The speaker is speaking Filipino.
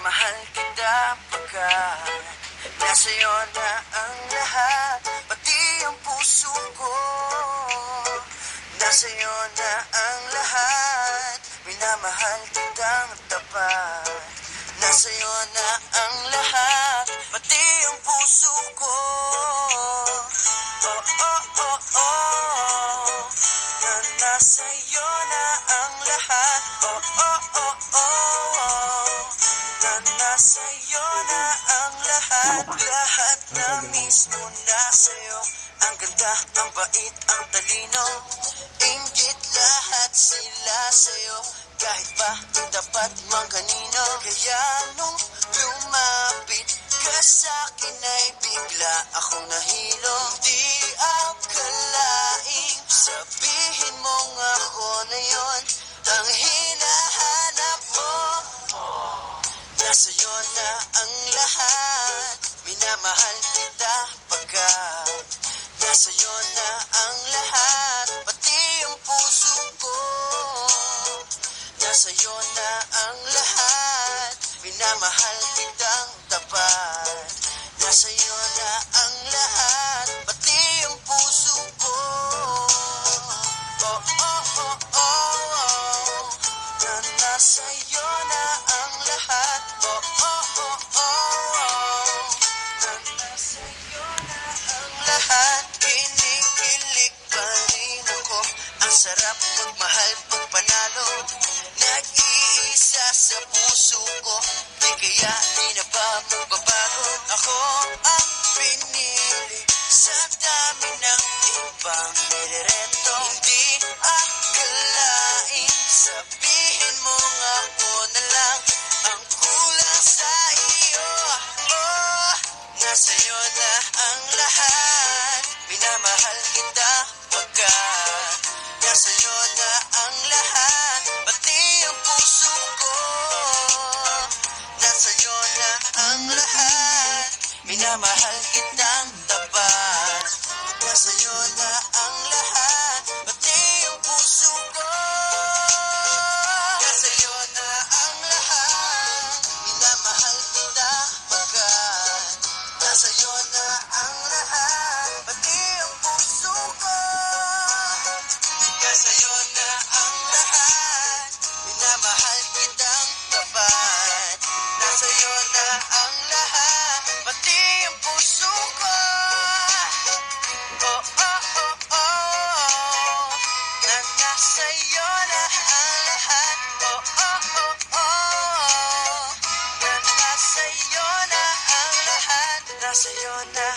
Minamahal kita pagkat nasa'yo na ang lahat, pati ang puso ko. Nasa'yo na ang lahat, minamahal kitang tapat. Nasa'yo na ang lahat, pati ang puso ko. Oh, oh, oh, oh, na nasa'yo na ang lahat. Oh, oh, oh, oh, na nasa'yo na ang lahat. Lahat na mismo nasa'yo. Ang ganda, ang bait, ang talino. Inggit lahat sila sa'yo. Kahit pa dapat mang kanino. Kaya nung lumapit ka sa'kin ay bigla akong nahilo. Di akalaing sabihin mong ako na yon ang hinahanap mo. Nasa'yo na ang lahat, minamahal kita pagkat nasa'yo na ang lahat, pati ang puso ko. Nasa'yo na ang lahat, minamahal kitang tapat. Nasa'yo na ang lahat, pati ang puso ko. Oh, oh, oh, oh, oh, na nasa'yo na ang lahat. Oh, oh, oh, oh, oh, na nasa'yo na ang lahat. Kinikilig pa rin ako, ang sarap magmahal pag panalo. Nag-iisa sa puso ko, di kaya di na ba magbabago. Ako ang pinili sa dami ng ibang nirereto. Hindi akalaing sabihin mo nga ako na lang ang kulang sa iyo. Oh, nasa'yo na ang lahat, minamahal kita pagkat nasa'yo na ang lahat, pati ang puso ko. Nasa'yo na ang lahat, minamahal kitang tapat. Nasa'yo na ang lahat, pati ang puso ko. Nasa'yo na ang lahat, minamahal kita pagkat nasa'yo na ang lahat, pati ang puso ko. Nasa'yo na ang lahat, minamahal kitang tapat. Nasa'yo na ang lahat, pati ang puso ko. Oh, oh, oh, oh, na nasa'yo na ang lahat. Oh, oh, oh, oh, na nasa'yo na ang lahat. Nasa'yo na